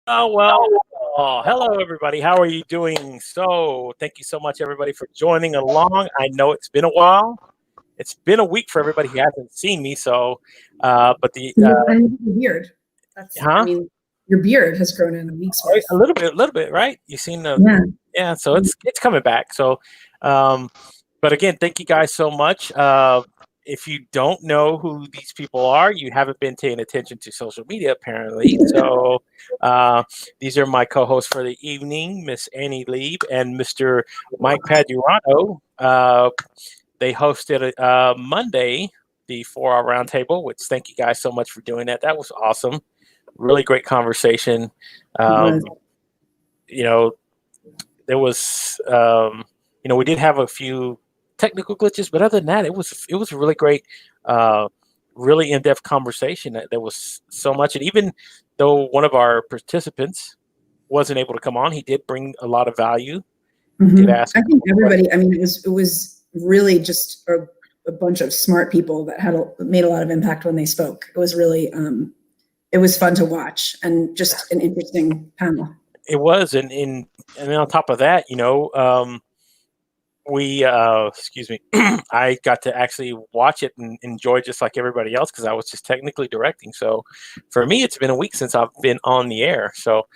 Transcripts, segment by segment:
Oh, well, hello, everybody. How are you doing? So, thank you so much, everybody, for joining along. I know it's been a while. It's been a week for everybody who hasn't seen me. So, but And your beard. huh? Your beard has grown in a week's worth. A little bit, right? You've seen Yeah. yeah. So it's coming back. So, but again, thank you guys so much. If you don't know who these people are, you haven't been paying attention to social media, apparently. So, these are my co-hosts for the evening, Miss Annie Lieb and Mr. Mike Padurano. They hosted Monday the 4 Hour Roundtable, which thank you guys so much for doing that. That was awesome. Really great conversation. You know, there was, we did have a few technical glitches, but other than that, it was a really great, really in-depth conversation. There was so much, and even though one of our participants wasn't able to come on, he did bring a lot of value. Mm-hmm. Did ask. I think everybody. I mean, it was really just a bunch of smart people that made a lot of impact when they spoke. It was really. It was fun to watch and just an interesting panel. It was, and then on top of that, we excuse me, I got to actually watch it and enjoy just like everybody else because I was just technically directing. So for me, it's been a week since I've been on the air. So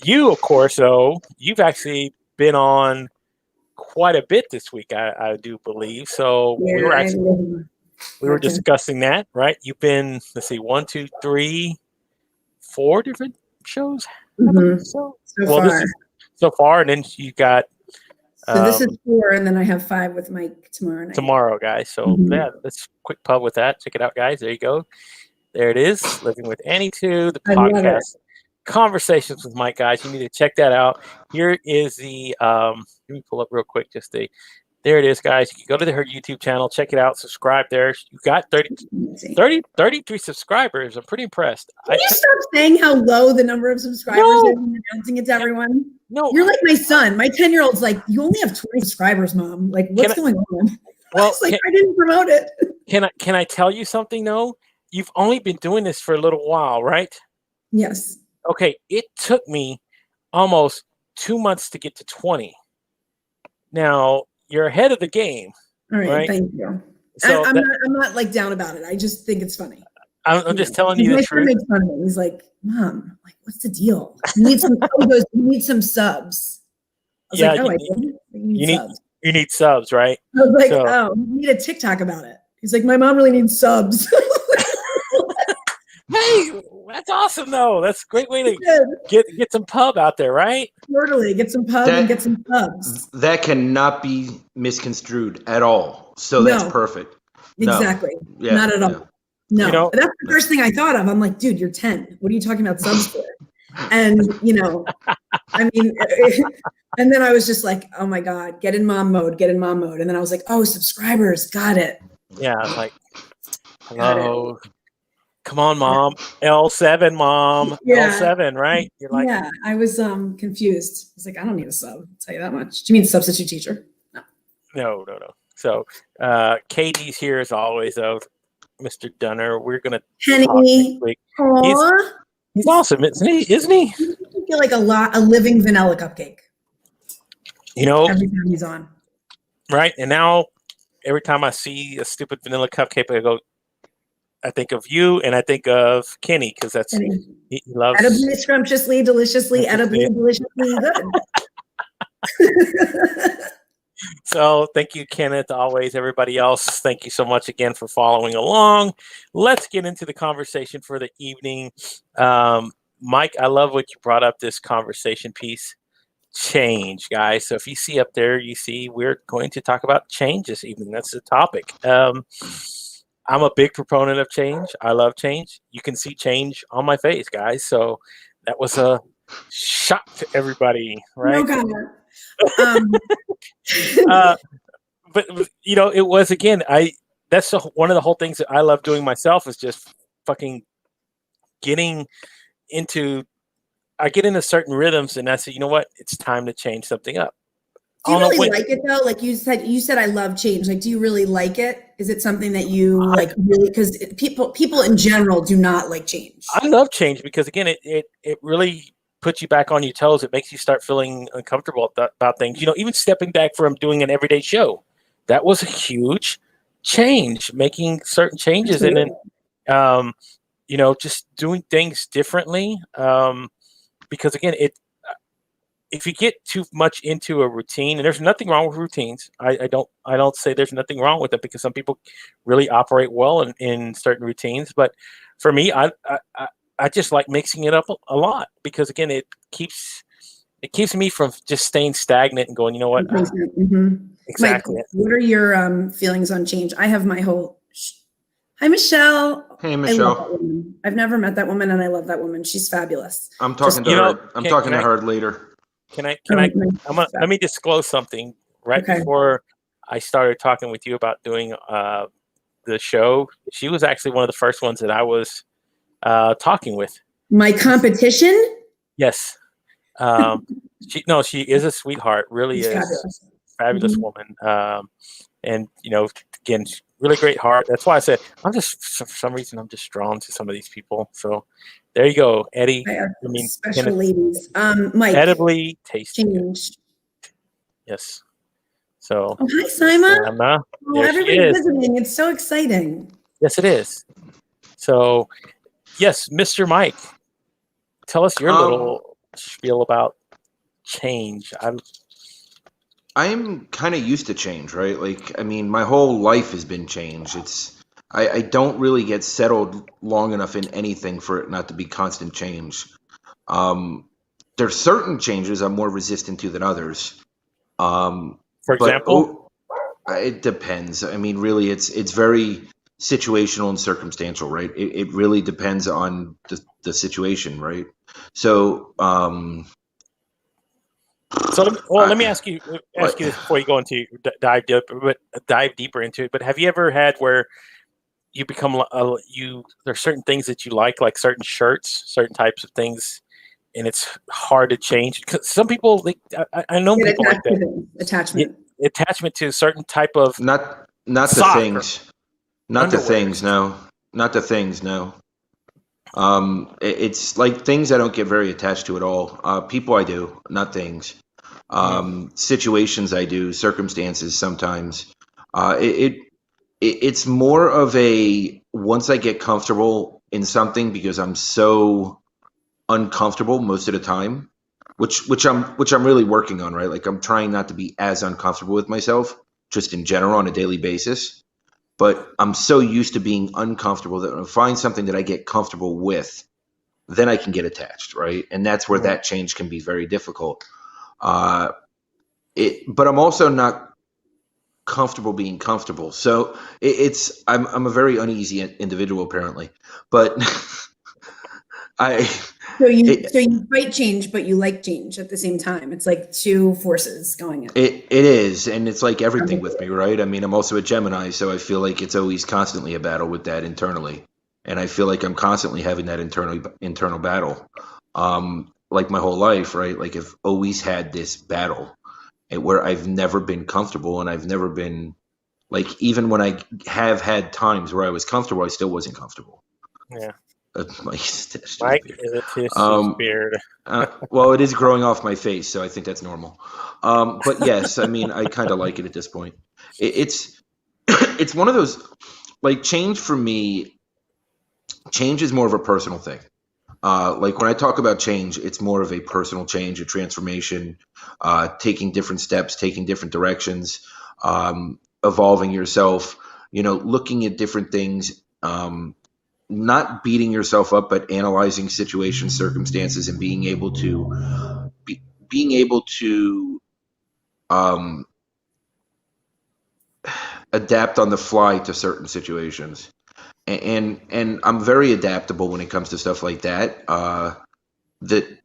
you, of course, though, you've actually been on quite a bit this week, I do believe. So yeah, we were discussing that, right? You've been, let's see, 1, 2, 3, 4 different shows. Mm-hmm. So far, and then you got. So this is 4, and then I have 5 with Mike tomorrow night. Tomorrow, guys. So yeah, let's quick pub with that. Check it out, guys. There you go. There it is. Living with Annie 2, the podcast. Conversations with Mike, guys. You need to check that out. Here is the let me pull up real quick there it is, guys. You can go to her YouTube channel, check it out, subscribe there. You got 33 subscribers. I'm pretty impressed. Can you stop saying how low the number of subscribers is and announcing it to everyone? No. You're like my son. My 10-year-old's like, you only have 20 subscribers, Mom. Like, what's going on? Well, I didn't promote it. Can I tell you something, though? You've only been doing this for a little while, right? Yes. Okay. It took me almost 2 months to get to 20. Now, you're ahead of the game. All right? Thank you. So I'm not like down about it. I just think it's funny. I'm just telling you the truth. Makes fun of me. He's like, Mom, like, what's the deal? You need some. He goes, you need some subs. I was like, you need subs, right? I was like, you need a TikTok about it. He's like, my mom really needs subs. Hey, that's awesome though. That's a great way to get some pub out there, right? Totally, get some pub and get some subs. That cannot be misconstrued at all. So that's perfect. Exactly. No. Not at all. No. That's the first thing I thought of. I'm like, dude, you're 10. What are you talking about subs for? And I mean, and then I was just like, oh my God, get in mom mode. And then I was like, oh, subscribers, got it. Yeah, I was like, hello. Come on, Mom. L7, Mom. Yeah. L7, right? You're like, yeah, I was confused. I was like, I don't need a sub. I'll tell you that much. Do you mean substitute teacher? No. So Katie's here as always, though. Mr. Dunner. We're gonna Penny. Talk next week. He's awesome, isn't he? I feel like a living vanilla cupcake. Every time he's on. Right. And now every time I see a stupid vanilla cupcake, I think of you and I think of Kenny because he loves edibly, scrumptiously, deliciously, edibly, deliciously good. So thank you, Kenneth. Always, everybody else. Thank you so much again for following along. Let's get into the conversation for the evening. Mike, I love what you brought up, this conversation piece. Change, guys. So if you see up there, you see we're going to talk about change this evening. That's the topic. I'm a big proponent of change. I love change. You can see change on my face, guys. So that was a shock to everybody, right? No, but it was, again, that's one of the whole things that I love doing myself is just fucking getting into, I get into certain rhythms and I say, you know what, it's time to change something up. Do you really like it though? Like you said, I love change. Like, do you really like it? Is it something that you like really? Because people in general do not like change. I love change because, again, it really puts you back on your toes. It makes you start feeling uncomfortable about things. Even stepping back from doing an everyday show, that was a huge change, making certain changes. Absolutely. And then, just doing things differently. Because again, if you get too much into a routine, and there's nothing wrong with routines. I don't say there's nothing wrong with it, because some people really operate well in certain routines. But for me, I just like mixing it up a lot, because again, it keeps me from just staying stagnant and going, you know what? Exactly. Mike, what are your feelings on change? I have my whole. Hi, Michelle. Hey, Michelle. I love that woman. I've never met that woman, and I love that woman. She's fabulous. I'm talking to her. I'm talking to her later. Let me disclose something before I started talking with you about doing the show. She was actually one of the first ones that I was talking with. My competition? Yes. She is a sweetheart. Really is fabulous woman. And again, really great heart. That's why I said for some reason I'm just drawn to some of these people. So there you go, Eddie. Special ladies. Mike. Edibly tasty. Change. Yes. So. Oh, hi, Simon. Everybody's visiting. It's so exciting. Yes, it is. So, yes, Mr. Mike, tell us your little spiel about change. I'm kind of used to change, right? My whole life has been change. I don't really get settled long enough in anything for it not to be constant change. There's certain changes I'm more resistant to than others. For example? It depends. Really, it's very situational and circumstantial, right? It really depends on the situation, right? So, let me ask you this before you go into dive deeper into it. But have you ever had where you become there's certain things that you like certain shirts, certain types of things, and it's hard to change? Because some people, I know people like that. Attachment to a certain type of not the things, not the things. No, not the things. No. It's like things I don't get very attached to at all. People I do, not things. Situations I do, circumstances sometimes. It's more of a, once I get comfortable in something, because I'm so uncomfortable most of the time, which I'm really working on, right? I'm trying not to be as uncomfortable with myself, just in general on a daily basis. But I'm so used to being uncomfortable that when I find something that I get comfortable with, then I can get attached, right? And that's where that change can be very difficult. But I'm also not comfortable being comfortable. So I'm a very uneasy individual, apparently. But So you fight change, but you like change at the same time. It's like two forces going in. It is, and it's like everything with me, right? I'm also a Gemini, so I feel like it's always constantly a battle with that internally, and I feel like I'm constantly having that internal battle, my whole life, right? I've always had this battle, where I've never been comfortable, and I've never been even when I have had times where I was comfortable, I still wasn't comfortable. Yeah. Mike is a tissue beard. Well, it is growing off my face, so I think that's normal. But yes, I kind of like it at this point. It's one of those, change for me. Change is more of a personal thing. When I talk about change, it's more of a personal change, a transformation, taking different steps, taking different directions, evolving yourself. Looking at different things. Not beating yourself up, but analyzing situations, circumstances, and being able to adapt on the fly to certain situations. And I'm very adaptable when it comes to stuff like that. I really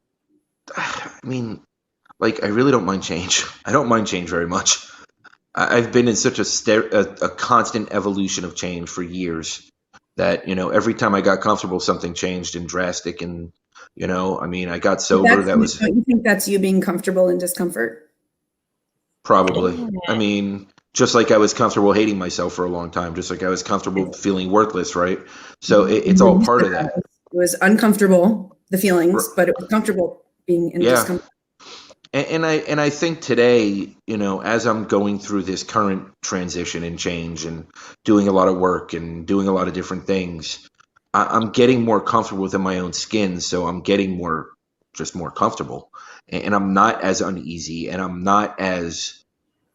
don't mind change. I don't mind change very much. I've been in such a constant evolution of change for years. That, every time I got comfortable, something changed and drastic. And, I got sober. Don't you think that's you being comfortable in discomfort? Probably. Just like I was comfortable hating myself for a long time, just like I was comfortable feeling worthless, right? So it's all part of that. It was uncomfortable, the feelings, but it was comfortable being in discomfort. And I think today, as I'm going through this current transition and change and doing a lot of work and doing a lot of different things, I'm getting more comfortable within my own skin. So I'm getting more comfortable, and I'm not as uneasy, and I'm not as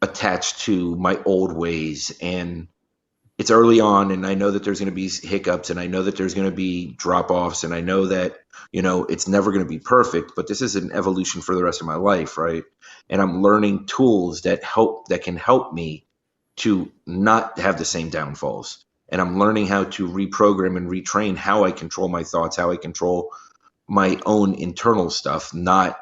attached to my old ways. And it's early on, and I know that there's going to be hiccups, and I know that there's going to be drop offs, and I know that, it's never going to be perfect, but this is an evolution for the rest of my life, right? And I'm learning tools that can help me to not have the same downfalls. And I'm learning how to reprogram and retrain how I control my thoughts, how I control my own internal stuff, not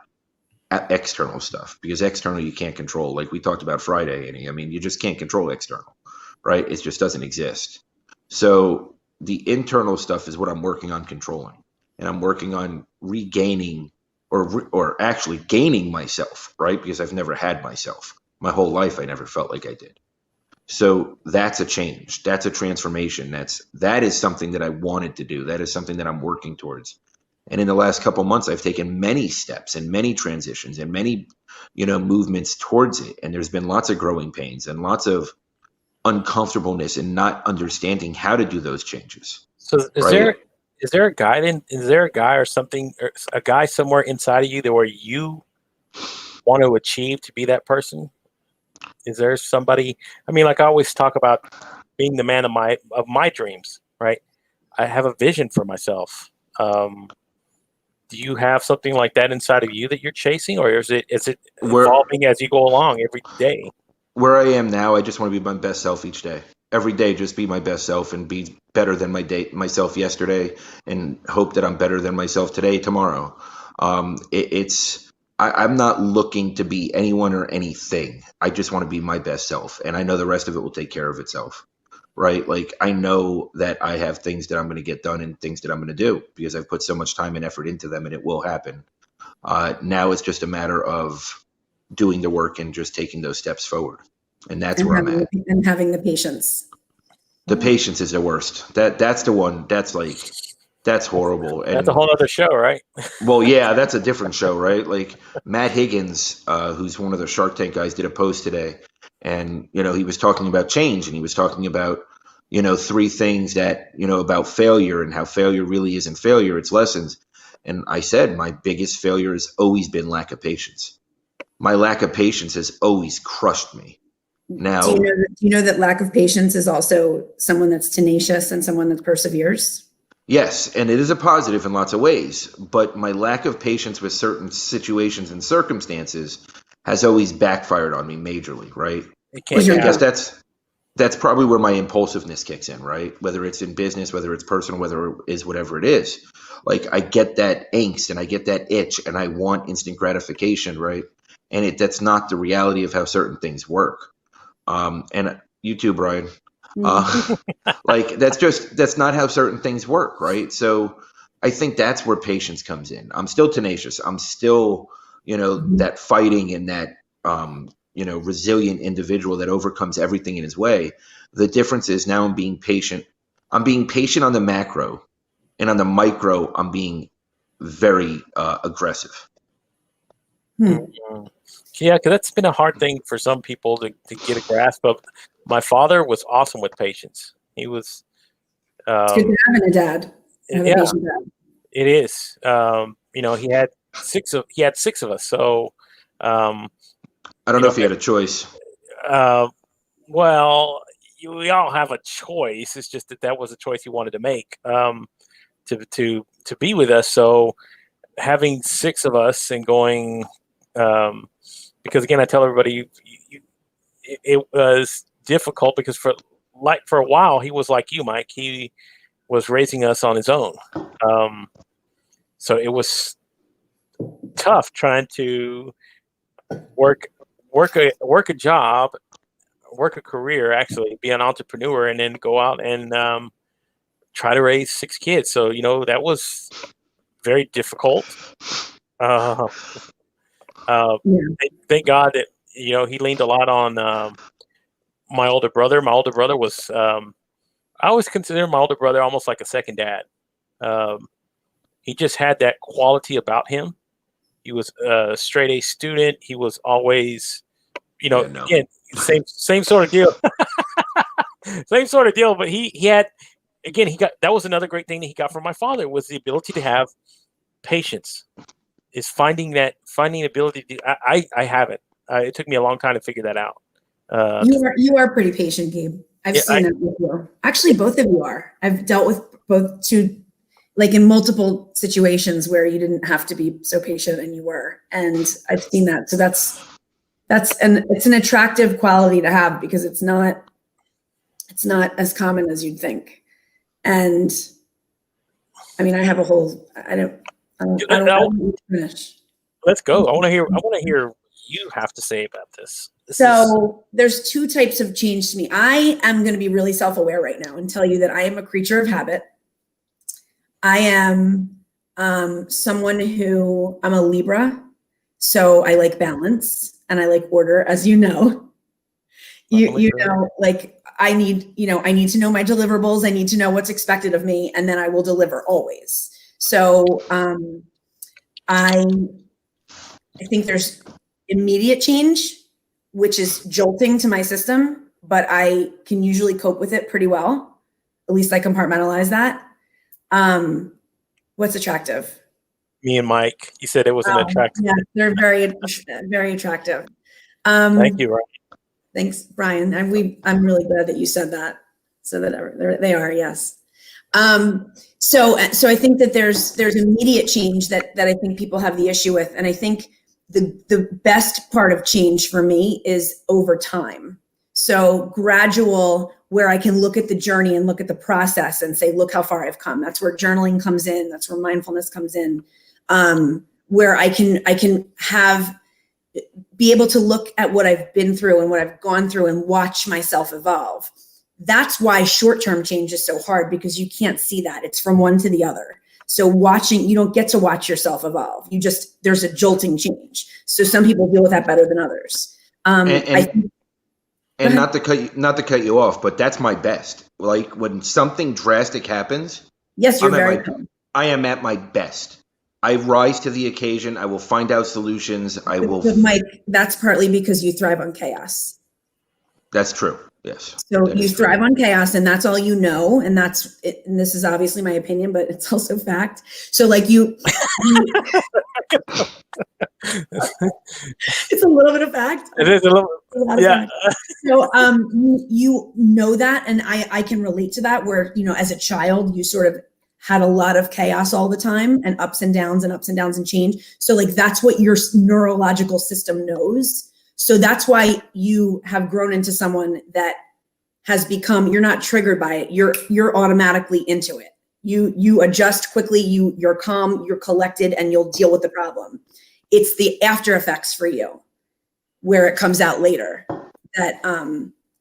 external stuff, because external you can't control. Like we talked about Friday, Annie. I mean, you just can't control external, right? It just doesn't exist. So the internal stuff is what I'm working on controlling, and I'm working on regaining or actually gaining myself, right? Because I've never had myself. My whole life I never felt like I did. So that's a change. That's a transformation. That is something that I wanted to do. That is something that I'm working towards. And in the last couple of months, I've taken many steps and many transitions and many, movements towards it. And there's been lots of growing pains and lots of uncomfortableness and not understanding how to do those changes. So is there a guy or something, or a guy somewhere inside of you that where you want to achieve to be that person? Is there somebody? I mean, like I always talk about being the man of my dreams, right? I have a vision for myself. Do you have something like that inside of you that you're chasing, or is it evolving as you go along every day? Where I am now, I just want to be my best self each day. Every day, just be my best self and be better than myself yesterday, and hope that I'm better than myself today, tomorrow. I'm not looking to be anyone or anything. I just want to be my best self, and I know the rest of it will take care of itself, right? Like I know that I have things that I'm going to get done and things that I'm going to do because I've put so much time and effort into them, and it will happen. Now it's just a matter of doing the work and just taking those steps forward, and that's where I'm at. And having the patience. The patience is the worst. That's the one. That's horrible. And that's a whole other show, right? Well, yeah, that's a different show, right? Like Matt Higgins, who's one of the Shark Tank guys, did a post today, and he was talking about change, and he was talking about 3 things that about failure and how failure really isn't failure, it's lessons. And I said my biggest failure has always been lack of patience. My lack of patience has always crushed me. Now, do you know that lack of patience is also someone that's tenacious and someone that perseveres? Yes, and it is a positive in lots of ways, but my lack of patience with certain situations and circumstances has always backfired on me majorly, right? I guess that's probably where my impulsiveness kicks in, right? Whether it's in business, whether it's personal, whether it is whatever it is. Like I get that angst and I get that itch and I want instant gratification, right? And that's not the reality of how certain things work. And you too, Brian. Like that's not how certain things work, right? So I think that's where patience comes in. I'm still tenacious. I'm still, that fighting and that resilient individual that overcomes everything in his way. The difference is now I'm being patient. I'm being patient on the macro, and on the micro, I'm being very aggressive. Yeah, because that's been a hard thing for some people to get a grasp of. My father was awesome with patience. He was. It's good having a dad. Yeah, it is. He had 6 of us. So, I don't know if he had a choice. Well, we all have a choice. It's just that was a choice he wanted to make to be with us. So, having 6 of us and going. Because again, I tell everybody, it was difficult because for a while he was like you, Mike. He was raising us on his own, so it was tough trying to work a job, work a career, actually be an entrepreneur, and then go out and try to raise 6 kids. So that was very difficult. Thank God that he leaned a lot on my older brother. My older brother was I always consider my older brother almost like a second dad. He just had that quality about him. He was a straight A student. He was always, again, same sort of deal. Same sort of deal. But he had, again, that was another great thing that he got from my father, was the ability to have patience. Is finding the ability to. I haven't. It took me a long time to figure that out. You are pretty patient, Gabe. I've seen that with you. Actually, both of you are. I've dealt with both two, like in multiple situations where you didn't have to be so patient and you were, and I've seen that. So it's an attractive quality to have, because it's not as common as you'd think. And I mean, I have a whole. I don't finish. Let's go. I want to hear what you have to say about this. There's two types of change to me. I am going to be really self-aware right now and tell you that I am a creature of habit. I am someone who, I'm a Libra, so I like balance and I like order, as you know. You know, like I need to know my deliverables. I need to know what's expected of me, and then I will deliver always. So I think there's immediate change, which is jolting to my system, but I can usually cope with it pretty well. At least I compartmentalize that. What's attractive? Me and Mike. You said it wasn't attractive. Yeah, they're very, very attractive. Thank you, Ryan. Thanks, Brian. I'm really glad that you said that. So that they are, yes. So I think that there's immediate change that I think people have the issue with, and I think the best part of change for me is over time. So gradual, where I can look at the journey and look at the process and say, look how far I've come. That's where journaling comes in. That's where mindfulness comes in. Where I can be able to look at what I've been through and what I've gone through and watch myself evolve. That's why short-term change is so hard, because you can't see that. It's from one to the other. So you don't get to watch yourself evolve. There's a jolting change. So some people deal with that better than others. And not to cut you off, but that's my best. Like when something drastic happens. Yes, I am at my best. I rise to the occasion. I will find out solutions. I will. But Mike, that's partly because you thrive on chaos. That's true. Yes. So you thrive on chaos, and that's all you know. And that's it. And this is obviously my opinion, but it's also fact. So like it's a little bit of fact. It is a little, yeah. So you know that, and I can relate to that, where, as a child, you sort of had a lot of chaos all the time, and ups and downs and change. So like, that's what your neurological system knows. So that's why you have grown into someone that has become, you're not triggered by it. You're automatically into it. You adjust quickly, you're calm, you're collected, and you'll deal with the problem. It's the after effects for you, where it comes out later, that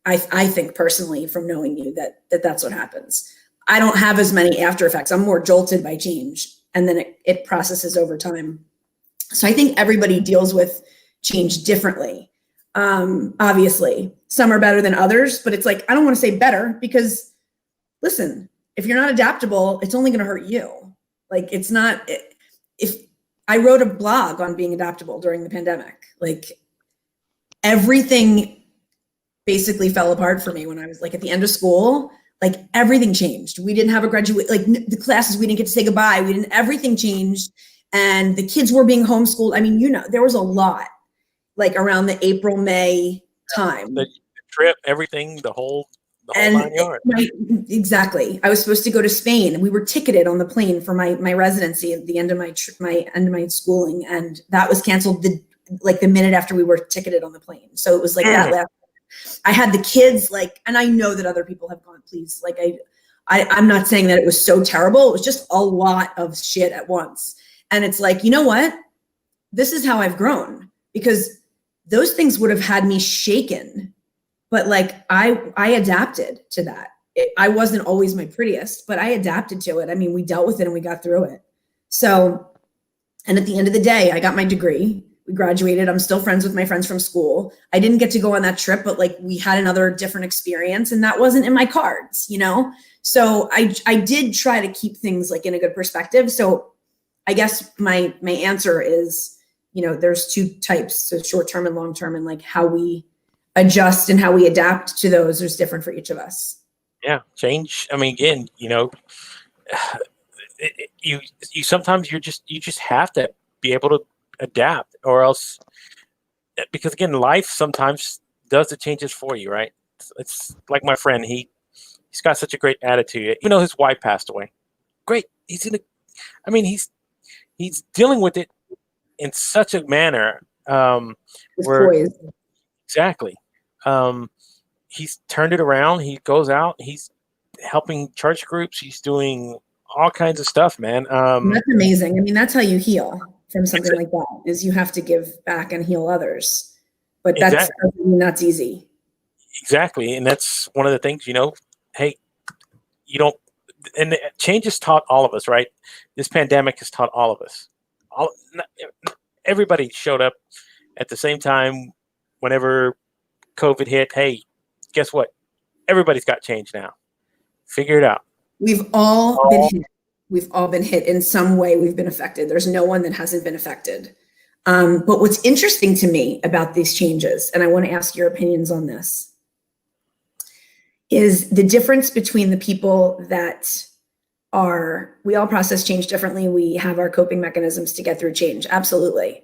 I think personally, from knowing you, that's what happens. I don't have as many after effects. I'm more jolted by change, and then it processes over time. So I think everybody deals with change differently. Obviously, some are better than others, but it's like, I don't want to say better, because listen, if you're not adaptable, it's only going to hurt you. Like, it's not, if I wrote a blog on being adaptable during the pandemic, like everything basically fell apart for me when I was like at the end of school. Like everything changed. We didn't have a graduate, like the classes, we didn't get to say goodbye. Everything changed, and the kids were being homeschooled. I mean, there was a lot, like around the April, May time. The trip, everything, the whole 9 yards. Exactly. I was supposed to go to Spain, and we were ticketed on the plane for my residency at the end of my schooling, and that was canceled the minute after we were ticketed on the plane. So it was like that last. I had the kids, and I know that other people have gone, please. I'm not saying that it was so terrible. It was just a lot of shit at once. And it's like, you know what? This is how I've grown, because those things would have had me shaken. But I adapted to that. I wasn't always my prettiest, but I adapted to it. I mean, we dealt with it and we got through it. So, and at the end of the day, I got my degree. We graduated. I'm still friends with my friends from school. I didn't get to go on that trip, but we had another different experience, and that wasn't in my cards, So I did try to keep things in a good perspective. So I guess my answer is there's two types, so short-term and long-term, and like how we adjust and how we adapt to those is different for each of us. Yeah. Change. I mean, again, you sometimes you just have to be able to adapt, or else, because again, life sometimes does the changes for you, right? It's like my friend, he's got such a great attitude. His wife passed away. Great. He's dealing with it in such a manner where poised. Exactly. He's turned it around. He goes out, he's helping church groups, he's doing all kinds of stuff, man. That's amazing. I mean, that's how you heal from something like that, is you have to give back and heal others. But that's easy. Exactly. And that's one of the things, hey, and change has taught all of us, right? This pandemic has taught all of us. Everybody showed up at the same time whenever COVID hit. Hey, guess what? Everybody's got change now. Figure it out. We've all been hit. We've all been hit in some way. We've been affected. There's no one that hasn't been affected. But what's interesting to me about these changes, and I want to ask your opinions on this, is the difference between the people that we all process change differently. We have our coping mechanisms to get through change. Absolutely.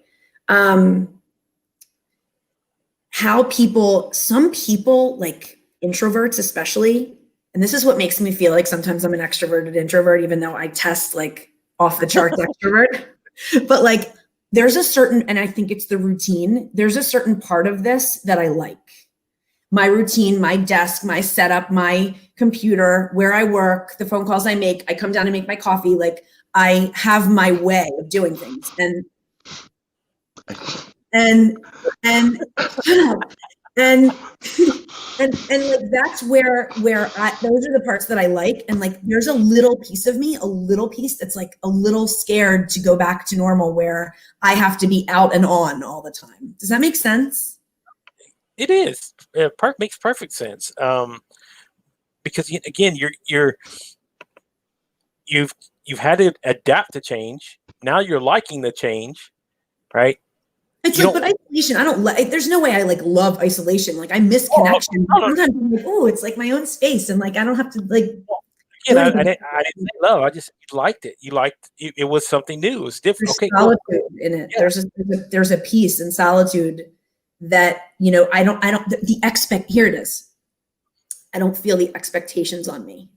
Some people, like introverts especially, and this is what makes me feel like sometimes I'm an extroverted introvert, even though I test like off the charts extrovert. But like there's a certain, and I think it's the routine, there's a certain part of this that I like. My routine, my desk, my setup, my computer, where I work, the phone calls I make, I come down and make my coffee. Like I have my way of doing things. And like that's where those are the parts that I like. And like there's a little piece that's like a little scared to go back to normal, where I have to be out and on all the time. Does that make sense? It is. It makes perfect sense. Because again, you've had to adapt to change. Now you're liking the change, right? It's like, but isolation, I don't like, there's no way I like love isolation. Like I miss connection. Sometimes I'm like, oh, it's like my own space. And like, I don't have to like. I didn't say love. I just liked it. You liked it. It was something new. It was different. There's solitude in it. Yeah. There's a peace in solitude that, here it is. I don't feel the expectations on me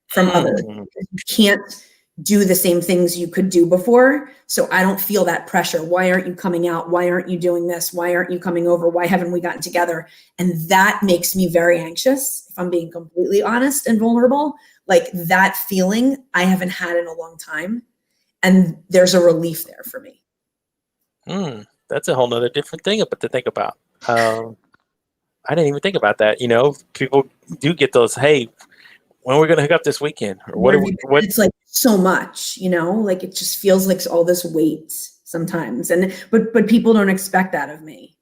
from others. You can't do the same things you could do before. So I don't feel that pressure. Why aren't you coming out? Why aren't you doing this? Why aren't you coming over? Why haven't we gotten together? And that makes me very anxious, if I'm being completely honest and vulnerable. Like that feeling I haven't had in a long time. And there's a relief there for me. That's a whole nother different thing to think about. I didn't even think about that. People do get those, hey, when are we going to hook up this weekend? Or what? It's like so much, like it just feels like all this weight sometimes. But people don't expect that of me.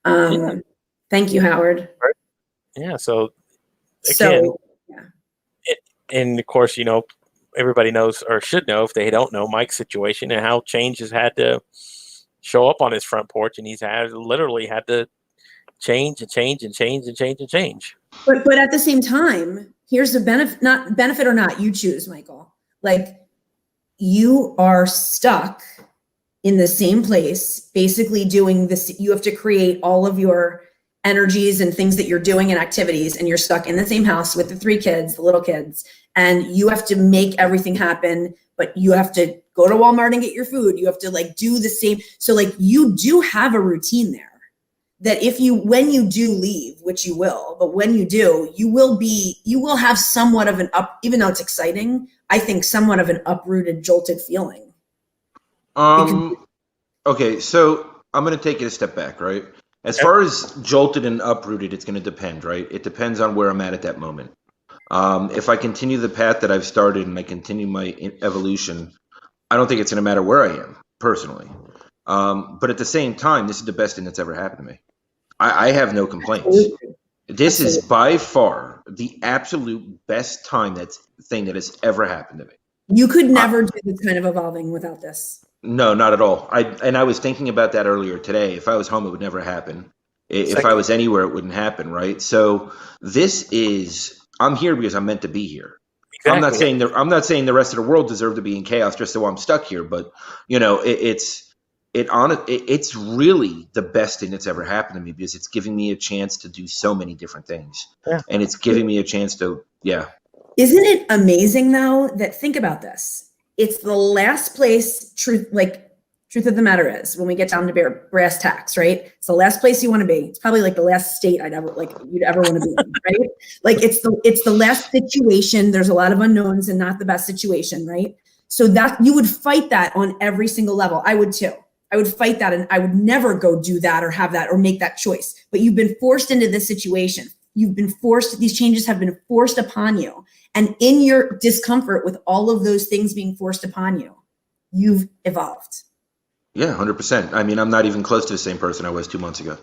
Thank you, Howard. Yeah. So again, and of course, everybody knows or should know, if they don't know, Mike's situation and how change has had to show up on his front porch, and he's literally had to change and change and change and change and change. But at the same time, here's the benefit or not, you choose, Michael. Like you are stuck in the same place, basically doing this. You have to create all of your energies and things that you're doing and activities, and you're stuck in the same house with the 3 kids, the little kids, and you have to make everything happen, but you have to go to Walmart and get your food. You have to like do the same. So like you do have a routine there that when you do leave, which you will, but when you do, you will have somewhat of even though it's exciting, I think somewhat of an uprooted, jolted feeling. Okay. So I'm going to take it a step back, right? As far as jolted and uprooted, it's going to depend, right? It depends on where I'm at that moment. If I continue the path that I've started and I continue my evolution, I don't think it's going to matter where I am personally. But at the same time, this is the best thing that's ever happened to me. I have no complaints. This is by far the absolute best thing that has ever happened to me. You could never do this kind of evolving without this. No, not at all. I was thinking about that earlier today. If I was home, it would never happen. If I was anywhere, it wouldn't happen, right? So I'm here because I'm meant to be here. Exactly. I'm not saying the rest of the world deserve to be in chaos just so I'm stuck here, but it's really the best thing that's ever happened to me because it's giving me a chance to do so many different things. Yeah. And it's giving me a chance to, yeah. Isn't it amazing though that, think about this, it's the last place truth of the matter is, when we get down to brass tacks, right? It's the last place you want to be. It's probably like the last state you'd ever want to be in, right? Like it's the last situation. There's a lot of unknowns and not the best situation, right? So that you would fight that on every single level. I would too. I would fight that, and I would never go do that or have that or make that choice. But you've been forced into this situation. You've been forced, these changes have been forced upon you. And in your discomfort with all of those things being forced upon you, you've evolved. Yeah, 100%. I mean, I'm not even close to the same person I was 2 months ago.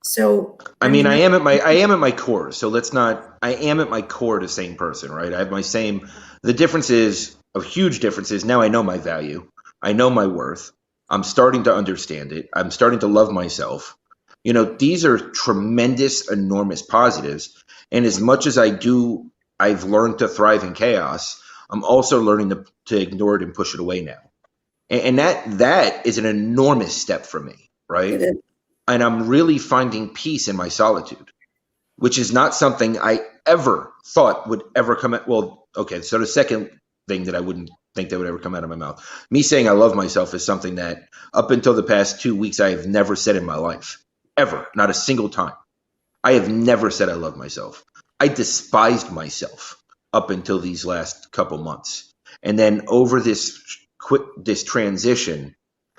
So I am at my core. So I am at my core the same person, right? I have the difference is, a huge difference is now I know my value. I know my worth. I'm starting to understand it. I'm starting to love myself. These are tremendous, enormous positives. And as much as I've learned to thrive in chaos, I'm also learning to ignore it and push it away now. And that is an enormous step for me, right? And I'm really finding peace in my solitude, which is not something I ever thought would ever come out. Well, okay, so the second thing that I wouldn't think that would ever come out of my mouth, me saying I love myself, is something that up until the past 2 weeks I have never said in my life, ever, not a single time. I have never said I love myself. I despised myself up until these last couple months. And then over this transition,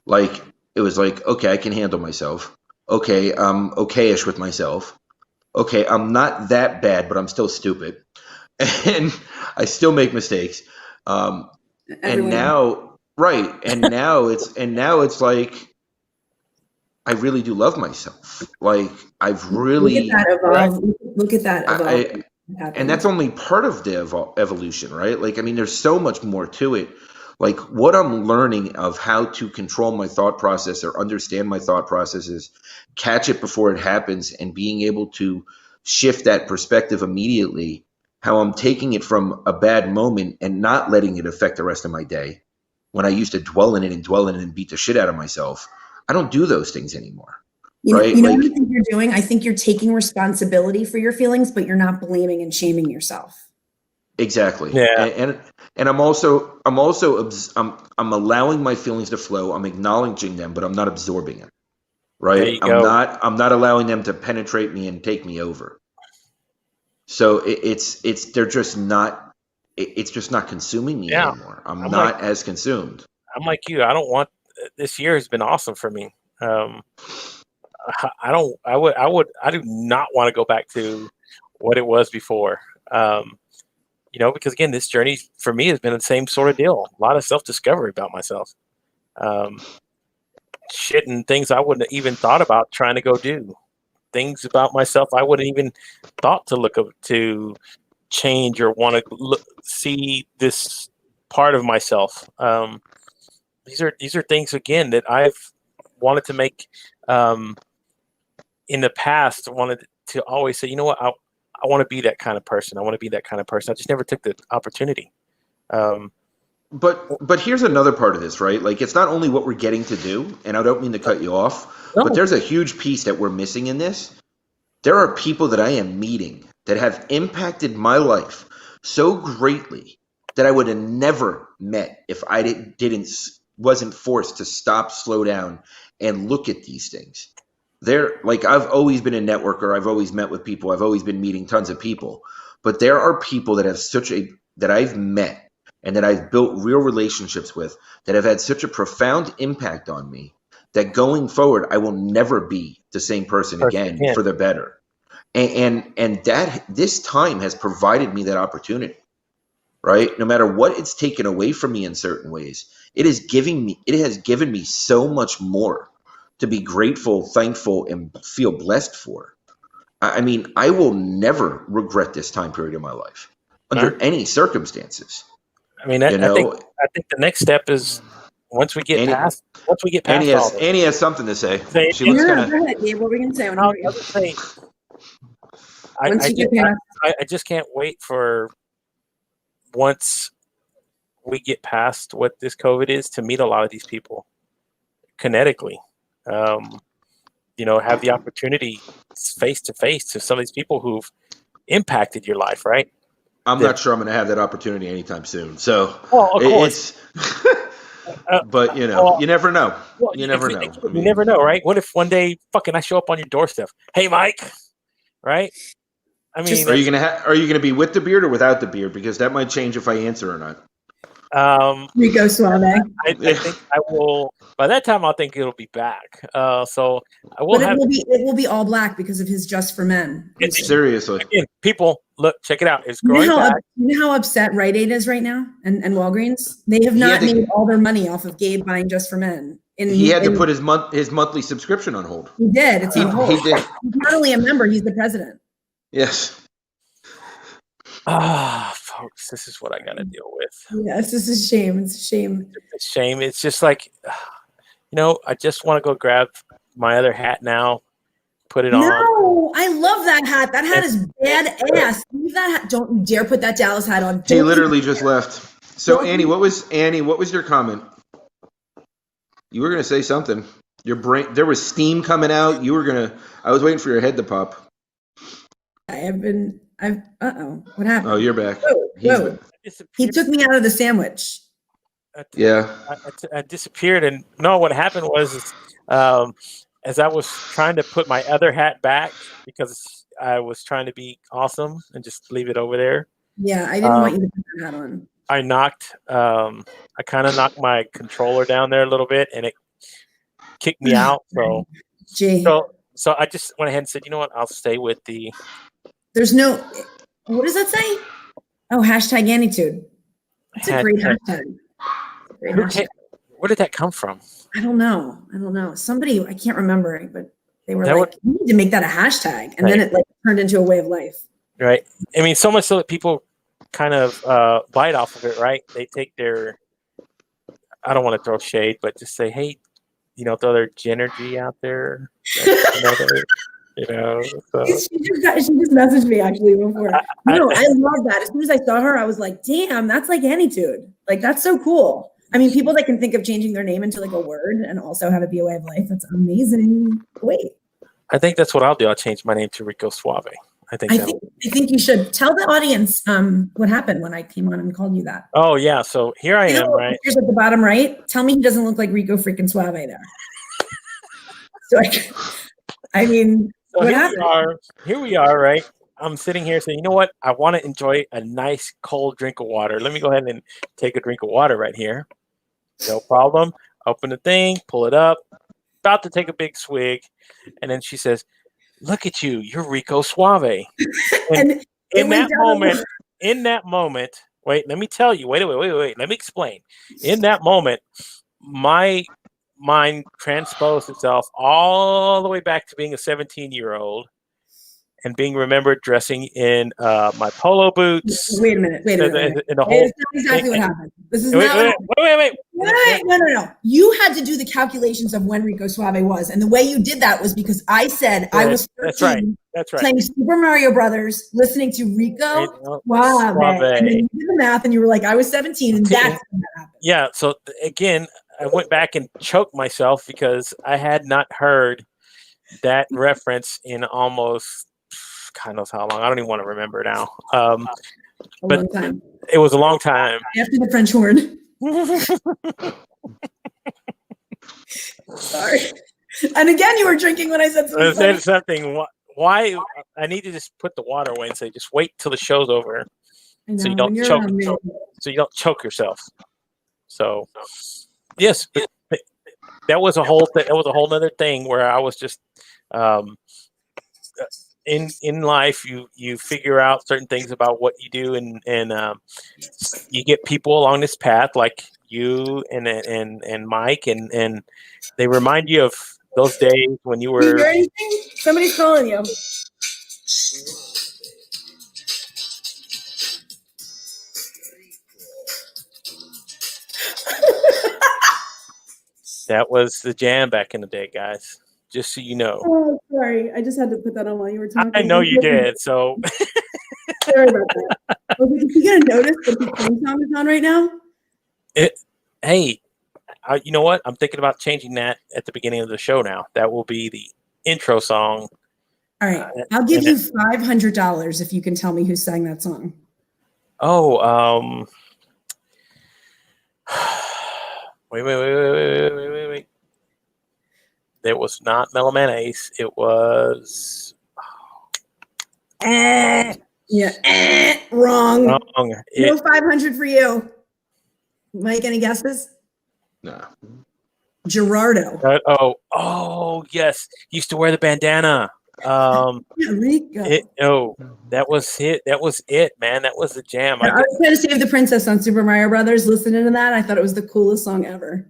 like, it was like, okay, I can handle myself. Okay, I'm okay-ish with myself. Okay, I'm not that bad, but I'm still stupid. And I still make mistakes. And now it's like, I really do love myself. Like, I've really look at that evolve. And that's only part of the evolution, right? Like, I mean, there's so much more to it. Like, what I'm learning of how to control my thought process or understand my thought processes, catch it before it happens, and being able to shift that perspective immediately, how I'm taking it from a bad moment and not letting it affect the rest of my day. When I used to dwell in it and beat the shit out of myself, I don't do those things anymore. Right? You know what I think you're doing? I think you're taking responsibility for your feelings, but you're not blaming and shaming yourself. Exactly. Yeah. And I'm allowing my feelings to flow. I'm acknowledging them, but I'm not absorbing it. Right? I'm not allowing them to penetrate me and take me over. So it's just not consuming me anymore. I'm not as consumed. I'm like you. This year has been awesome for me. I do not want to go back to what it was before. Because again, this journey for me has been the same sort of deal. A lot of self-discovery about myself. Shit and things I wouldn't have even thought about trying to go do. Things about myself I wouldn't even thought to look up to change or want to see this part of myself. These are things, again, that I've wanted to make in the past. Wanted to always say, you know what, I want to be that kind of person. I just never took the opportunity. But here's another part of this, right? Like, it's not only what we're getting to do, and I don't mean to cut you off, but there's a huge piece that we're missing in this. There are people that I am meeting that have impacted my life so greatly that I would have never met if I wasn't forced to stop, slow down, and look at these things. I've always been a networker. I've always met with people. I've always been meeting tons of people. But there are people that that I've met and that I've built real relationships with that have had such a profound impact on me that going forward, I will never be the same person again for the better. And that this time has provided me that opportunity, right? No matter what it's taken away from me in certain ways, it has given me so much more to be grateful, thankful, and feel blessed for. I mean, I will never regret this time period of my life under any circumstances. I mean, I think the next step is once we get past Annie all this. Annie has something to say. She go looks kind ahead, Gabe. What were we going to say? I just can't wait for once we get past what this COVID is to meet a lot of these people kinetically. Have the opportunity face to face to some of these people who've impacted your life, right? I'm not sure I'm going to have that opportunity anytime soon. So, of course. But you never know. You never know. You never know, right? What if one day I show up on your doorstep? Hey, Mike, right? I mean, are you gonna be with the beard or without the beard? Because that might change if I answer or not. Rico Suave. I think I will. By that time, I think it'll be back. So I will. But it will be all black because of his Just for Men. Seriously, again, people, look, check it out. It's growing back. You know how upset Rite Aid is right now, and Walgreens. They have not made all their money off of Gabe buying Just for Men. He had to put his monthly subscription on hold. He did. It's on hold. He did. He's not only a member; he's the president. Yes. Folks, this is what I got to deal with. Yes, this is a shame. It's a shame. It's a shame. It's just like, I just want to go grab my other hat now, put it on. No, I love that hat. That hat is badass. Leave that hat. Don't you dare put that Dallas hat on. He literally just left. So Annie, what was your comment? You were gonna say something. Your brain, there was steam coming out. I was waiting for your head to pop. What happened? Oh, you're back. Whoa. He took me out of the sandwich. I disappeared, and no, what happened was, as I was trying to put my other hat back because I was trying to be awesome and just leave it over there. Yeah, I didn't want you to put that hat on. I kind of knocked my controller down there a little bit, and it kicked me out. So I just went ahead and said, you know what? I'll stay with the. There's no. What does that say? Oh, #Anitude. That's a great hashtag. Where did that come from? I don't know. Somebody, I can't remember, but they were you need to make that a hashtag, and then it turned into a way of life. Right. I mean, so much so that people kind of bite off of it, right? They take their. I don't want to throw shade, but just say, hey, throw their Genergy out there. So. She just messaged me actually before. I love that. As soon as I saw her, I was like, damn, that's like Anitude. Like, that's so cool. I mean, people that can think of changing their name into like a word and also have it be a way of life. That's amazing. Wait. I think that's what I'll do. I'll change my name to Rico Suave. I think you should tell the audience what happened when I came on and called you that. Oh yeah. So here I am, right? Here's at the bottom right. Tell me he doesn't look like Rico freaking Suave there. So here we are, right? I'm sitting here saying, you know what? I want to enjoy a nice cold drink of water. Let me go ahead and take a drink of water right here. No problem. Open the thing, pull it up, about to take a big swig. And then she says, look at you, you're Rico Suave. And in that moment, wait, let me tell you, wait, let me explain. In that moment, my mind transposed itself all the way back to being a 17-year-old and being remembered dressing in my polo boots. Wait a minute. In the whole, it's not exactly what happened. This is wait. No. You had to do the calculations of when Rico Suave was. And the way you did that was because I said I was 13, that's right. Playing Super Mario Brothers, listening to Rico Suave. And then you did the math and you were like, I was 17 and that's when that happened. Yeah. So again, I went back and choked myself because I had not heard that reference in almost God knows how long. I don't even want to remember now. But it was a long time. After the French horn. Sorry. And again, you were drinking when I said something. I said something. Why? I need to just put the water away and say, just wait till the show's over, so you don't choke. So you don't choke yourself. So, yes, but that was a whole. That was a whole other thing where I was just. In life, you figure out certain things about what you do, and you get people along this path like you and Mike, and they remind you of those days when you were. You hear anything? Somebody's calling you. That was the jam back in the day, guys. Just so you know. Oh, sorry. I just had to put that on while you were talking. I know you did. So sorry about that. Okay, you gonna notice that the theme song is on right now? Hey, you know what? I'm thinking about changing that at the beginning of the show now. That will be the intro song. All right. I'll give you $500 if you can tell me who sang that song. Oh, wait. It was not Mellow Man Ace. It was. Wrong. No 500 for you. Mike, any guesses? No. Gerardo. Oh, yes. He used to wear the bandana. Rico. That was it. That was it, man. That was the jam. I was trying to Save the Princess on Super Mario Brothers. Listening to that, I thought it was the coolest song ever.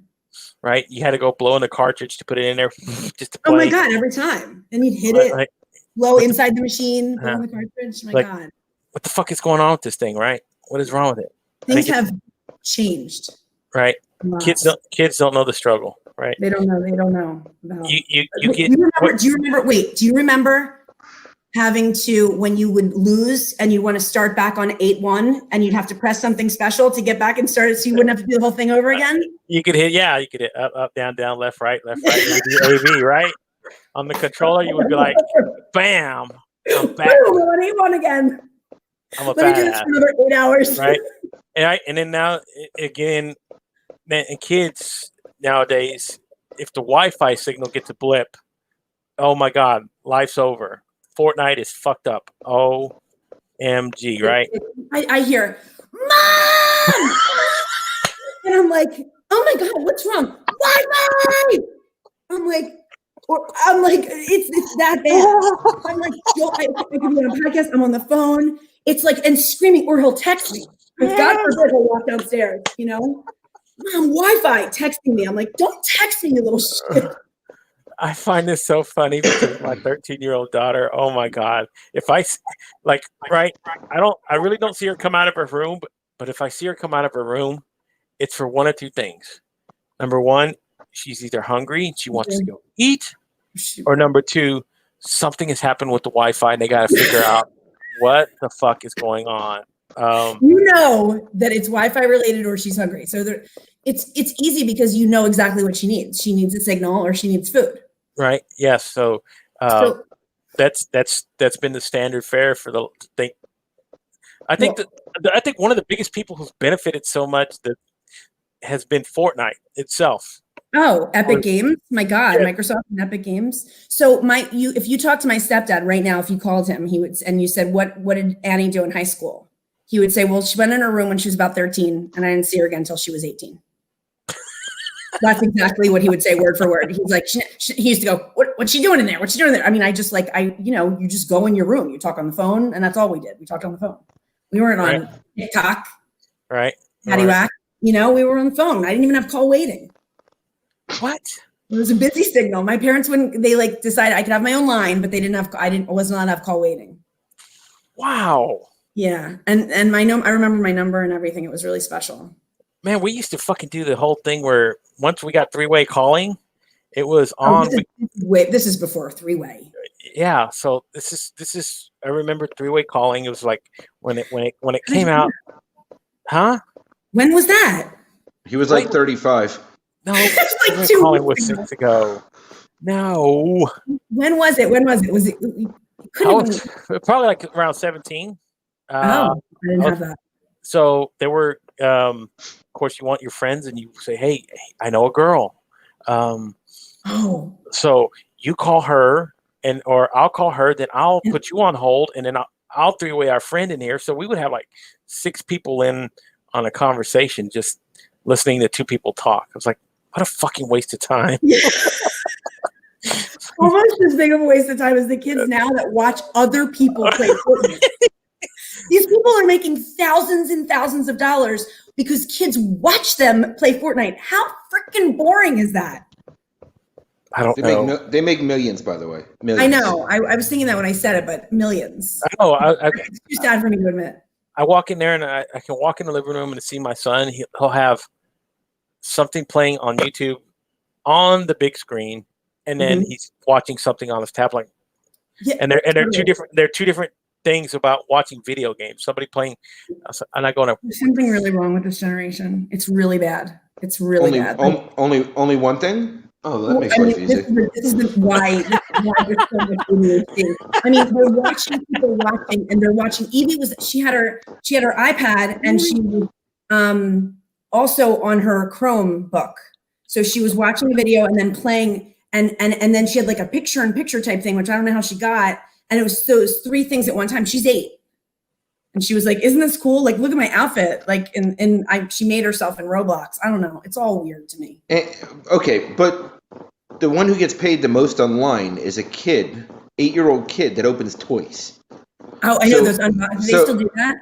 Right? You had to go blow in the cartridge to put it in there just to play. Oh my God, every time. And you'd hit it, blow inside the machine, blow in the cartridge. My God. What the fuck is going on with this thing, right? What is wrong with it? Things have changed. Right. Kids don't know the struggle, right? They don't know. Do you remember having to, when you would lose and you want to start back on 8-1 and you'd have to press something special to get back and start it so you wouldn't have to do the whole thing over again? You could hit up, down, left, right. You would do AV, right? On the controller, you would be like, bam, I'm back. On 8-1 again. Let me do this for another 8 hours. Right. And then now, again, man, and kids nowadays, if the Wi-Fi signal gets a blip, oh my God, life's over. Fortnite is fucked up. OMG, right? I hear, Mom! And I'm like, oh my God, what's wrong? Wi-Fi! I'm like, it's that bad. I'm like, I can be on a podcast, I'm on the phone. It's like, and screaming, or he'll text me. God forbid he'll walk downstairs, Mom, Wi-Fi texting me. I'm like, don't text me, you little shit. I find this so funny because my 13-year-old daughter, oh my God. If I really don't see her come out of her room, but if I see her come out of her room, it's for one of two things. Number one, she's either hungry and she wants to go eat, or number two, something has happened with the Wi-Fi and they got to figure out what the fuck is going on. You know that it's Wi-Fi related or she's hungry. So it's easy because you know exactly what she needs. She needs a signal or she needs food. Right. Yes. So that's been the standard fare for the thing. I think one of the biggest people who's benefited so much that has been Fortnite itself. Oh, Epic Games! My God, yeah. Microsoft and Epic Games. So if you talk to my stepdad right now, if you called him, and you said, what did Annie do in high school? He would say, well, she went in her room when she was about 13, and I didn't see her again until she was 18. That's exactly what he would say, word for word. He's like, he used to go, what's she doing in there? What's she doing there? I mean, you just go in your room, you talk on the phone, and that's all we did. We talked on the phone. We weren't on TikTok. Right. Paddywhack. We were on the phone. I didn't even have call waiting. What? It was a busy signal. My parents, when they decided I could have my own line, but I wasn't allowed to have call waiting. Wow. Yeah. And I remember my number and everything. It was really special. Man, we used to fucking do the whole thing where once we got three-way calling, it was on. This is before three-way. Yeah. So this is. I remember three-way calling. It was like when it came out. Huh? When was that? He was like 35. No, like calling was 6 ago. No. When was it? Was it? Probably like around 17. I didn't have that. So there were, of course, you want your friends, and you say, "Hey, I know a girl." So you call her, or I'll call her. Then I'll put you on hold, and then I'll three-way our friend in here. So we would have like 6 people in on a conversation, just listening to 2 people talk. I was like, what a fucking waste of time. Almost as big of a waste of time as the kids now that watch other people play Fortnite. These people are making thousands and thousands of dollars because kids watch them play Fortnite. How freaking boring is that? I don't know. They make millions, by the way. Millions. I know. I was thinking that when I said it, but millions. I know. It's too sad for me to admit. I walk in there and I can walk in the living room and see my son. He'll have something playing on YouTube on the big screen, and then he's watching something on his tablet. Yeah, and they're two different. They're two different things about watching video games. Somebody playing, and I go, there's something really wrong with this generation. It's really bad. It's really bad. Only one thing. Oh, that makes life easy. This is why there's so much ADHD. I mean, we're watching people watching, and they're watching. Evie she had her iPad, and she was also on her Chromebook. So she was watching a video and then playing, and then she had like a picture-in-picture type thing, which I don't know how she got. And it was those three things at one time. She's 8. And she was like, isn't this cool? Like, look at my outfit. Like, she made herself in Roblox. I don't know. It's all weird to me. Okay, but the one who gets paid the most online is a kid, 8-year-old kid that opens toys. Oh, I know those. Do they still do that?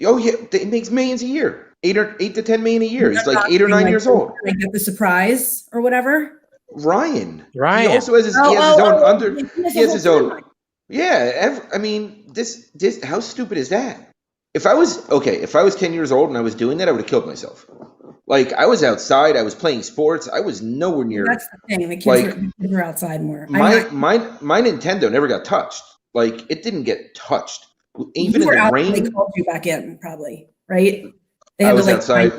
Oh, yeah. It makes millions a year. 8 to 10 million a year. He's like 8 or 9 years old. Like get the surprise or whatever. Ryan. He also has his own He has his own. Yeah, I mean, this how stupid is that? If I was 10 years old and I was doing that, I would have killed myself. Like, I was outside, I was playing sports, I was nowhere near. That's the thing. The kids were outside more. My Nintendo never got touched. Like, it didn't get touched. Even in the rain. They called you back in, probably, right? I was outside.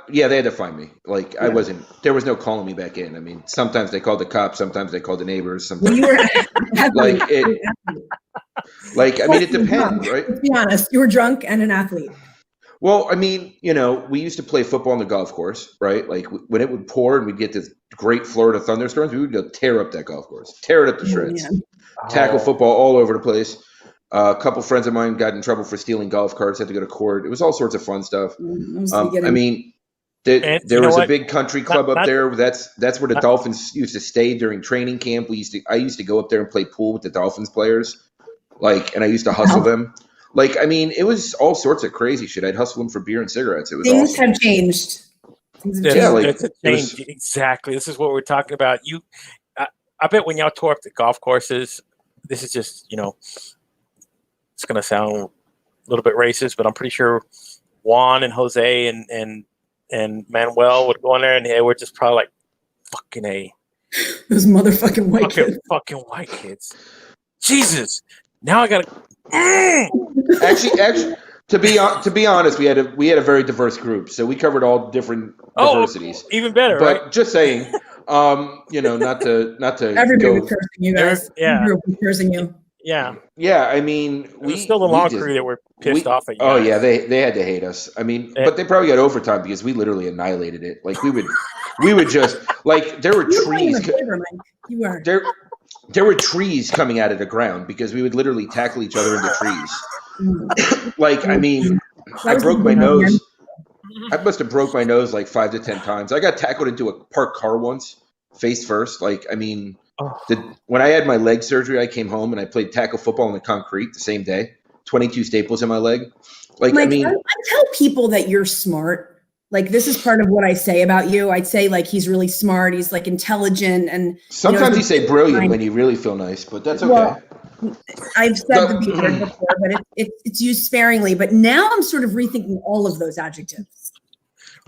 They had to find me. Like, I wasn't. There was no calling me back in. I mean, sometimes they called the cops. Sometimes they called the neighbors. Sometimes, like it. Like, I mean, it depends, right? Let's be honest. You were drunk and an athlete. Well, I mean, we used to play football on the golf course, right? Like, when it would pour and we'd get this great Florida thunderstorms, we would go tear up that golf course, tear it up to shreds, tackle football all over the place. A couple friends of mine got in trouble for stealing golf carts, had to go to court. It was all sorts of fun stuff. I mean, there was a big country club up there. That's where the Dolphins used to stay during training camp. I used to go up there and play pool with the Dolphins players, and I used to hustle them. Like, I mean, it was all sorts of crazy shit. I'd hustle them for beer and cigarettes. It was Things have changed. It's a change. Exactly. This is what we're talking about. I bet when y'all tore up the golf courses, this is just, it's going to sound a little bit racist, but I'm pretty sure Juan and Jose and Manuel would go in there and they were just probably like, fucking A. Those motherfucking white kids. Fucking white kids. Jesus. Now I got to. Actually, to be honest, we had a very diverse group, so we covered all different diversities. Even better, but right? Just saying, not to. Everybody was cursing you guys. Everybody was cursing you. Yeah. Yeah, I mean, we still the long crew that were pissed off at you. Oh, yeah, they had to hate us. I mean, but they probably got overtime because we literally annihilated it. Like, we would just, like, there were trees. You were. There were trees coming out of the ground because we would literally tackle each other in the trees. Like, I mean, I broke my nose. I must have broke my nose like 5 to 10 times. I got tackled into a parked car once, face first. Like, I mean, when I had my leg surgery, I came home and I played tackle football on the concrete the same day. 22 staples in my leg. Like, I mean, I tell people that you're smart. Like, this is part of what I say about you. I'd say, like, he's really smart. He's, like, intelligent. And sometimes you say brilliant when you really feel nice, but that's okay. Well, I've said the B word before, but it's used sparingly. But now I'm sort of rethinking all of those adjectives.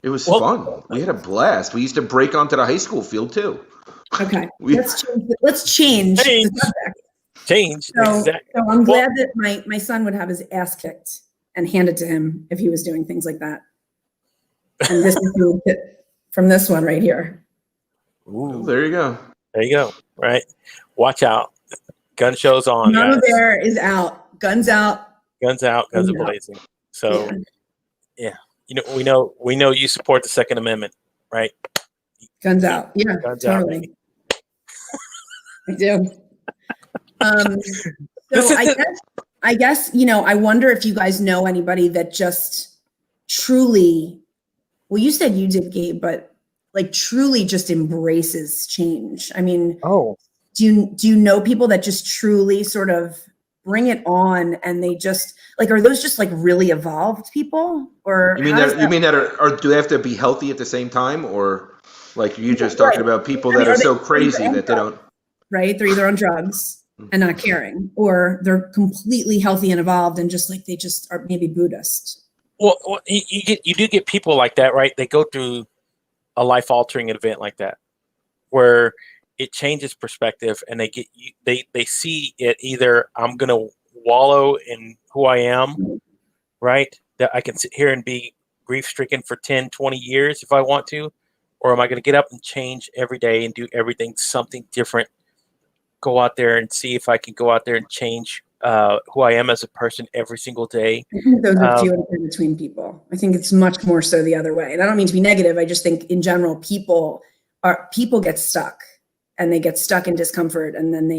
It was fun. We had a blast. We used to break onto the high school field, too. Okay. Let's change the subject. Change. So I'm glad that my son would have his ass kicked and handed to him if he was doing things like that. And this is from this one right here. Ooh, there you go. There you go. Right. Watch out. Gun show's on. None there is out. Guns out. Guns out. Guns are blazing. So, yeah. We know you support the Second Amendment, right? Guns out. Yeah. Guns totally. Out. I do. So I guess I wonder if you guys know anybody that just truly. Well, you said you did, Gabe, but like truly just embraces change. I mean, do you know people that just truly sort of bring it on and they just like, are those just like really evolved people? Or you mean that do they have to be healthy at the same time? Or like you just talking about people that are so crazy that they don't. Right. They're either on drugs and not caring, or they're completely healthy and evolved and just like, they just are maybe Buddhist. Well, you do get people like that, right? They go through a life-altering event like that, where it changes perspective, and they see it either I'm going to wallow in who I am, right? That I can sit here and be grief stricken for 10, 20 years if I want to, or am I going to get up and change every day and do everything something different? Go out there and see if I can go out there and change who I am as a person every single day. I think those are few and far between people. I think it's much more so the other way. And I don't mean to be negative. I just think in general, people get stuck, and they get stuck in discomfort, and then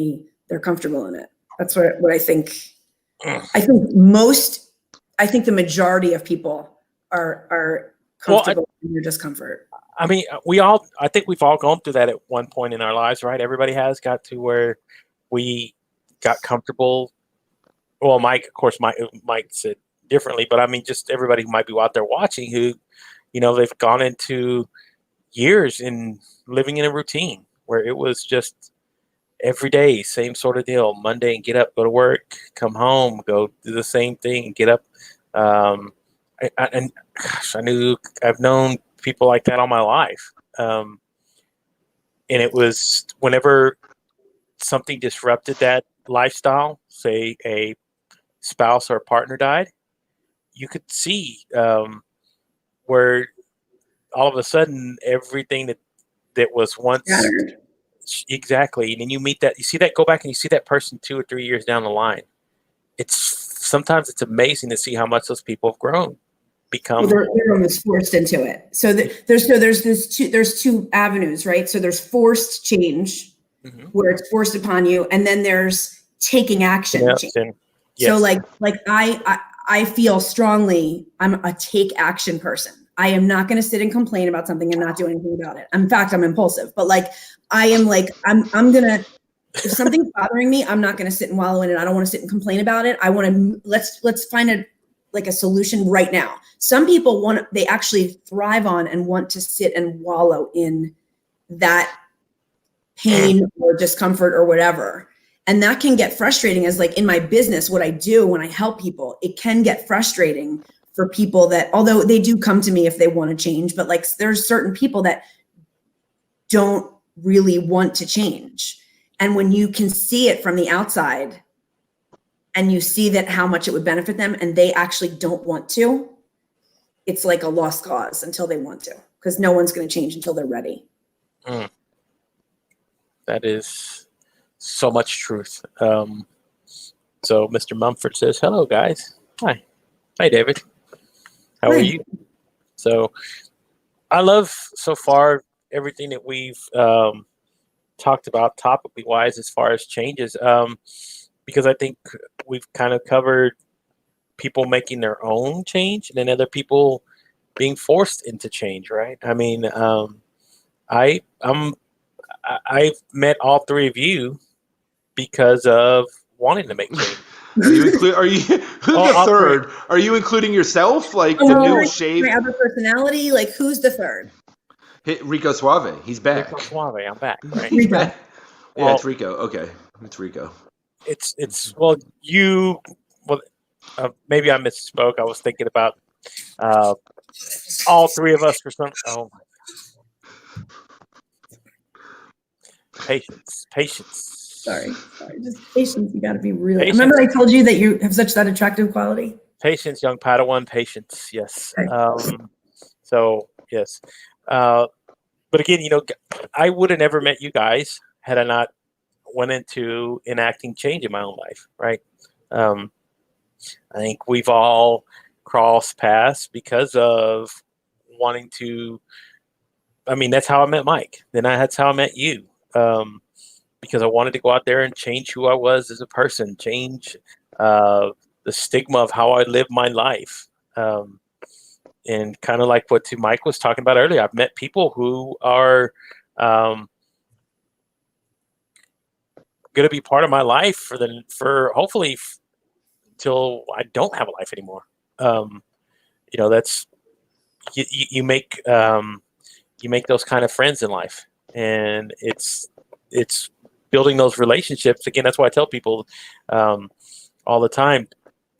they're comfortable in it. That's what I think. I think the majority of people are comfortable in their discomfort. I mean, I think we've all gone through that at one point in our lives, right? Everybody has got to where we got comfortable. Well, Mike said differently, but I mean, just everybody who might be out there watching who, they've gone into years in living in a routine where it was just every day, same sort of deal. Monday and get up, go to work, come home, go do the same thing, get up. I've known people like that all my life. And it was whenever something disrupted that lifestyle, say a spouse or a partner died, you could see where all of a sudden everything that was once scattered. Exactly. And then you see that, go back and you see that person 2 or 3 years down the line. Sometimes it's amazing to see how much those people have grown. They're almost forced into it. So there's two avenues, right? So there's forced change, where it's forced upon you, and then there's taking action. Yes. So like I feel strongly I'm a take action person. I am not going to sit and complain about something and not do anything about it. In fact, I'm impulsive, but I'm going to, if something's bothering me, I'm not going to sit and wallow in it. I don't want to sit and complain about it. I want to, let's find a solution right now. Some people they actually thrive on and want to sit and wallow in that pain or discomfort or whatever. And that can get frustrating, as in my business, what I do when I help people, it can get frustrating for people that, although they do come to me if they want to change, but there's certain people that don't really want to change. And when you can see it from the outside and you see that how much it would benefit them and they actually don't want to, it's like a lost cause until they want to, because no one's going to change until they're ready. That is so much truth. So Mr. Mumford says, hello, guys. Hi, David. How are you? So I love so far everything that we've talked about topically wise as far as changes, because I think we've kind of covered people making their own change and then other people being forced into change, right? I mean, I've met all three of you because of wanting to make change. Who's the third? Are you including yourself? The new shave? My other personality? Who's the third? Rico Suave. He's back. Rico Suave. I'm back. Right? Rico. Yeah, it's Rico. Okay, it's Rico. Maybe I misspoke. I was thinking about all three of us for some. Oh my God. Patience. Sorry, just patience. You got to be real. Remember I told you that you have such that attractive quality? Patience, young Padawan, patience. Yes. Okay. So yes. But again, I would have never met you guys had I not went into enacting change in my own life. Right. I think we've all crossed paths because of wanting to. I mean, that's how I met Mike. That's how I met you. Because I wanted to go out there and change who I was as a person, change the stigma of how I live my life. And kind of like what Mike was talking about earlier, I've met people who are going to be part of my life for hopefully till I don't have a life anymore. That's you make those kind of friends in life, and it's building those relationships. Again, that's why I tell people all the time,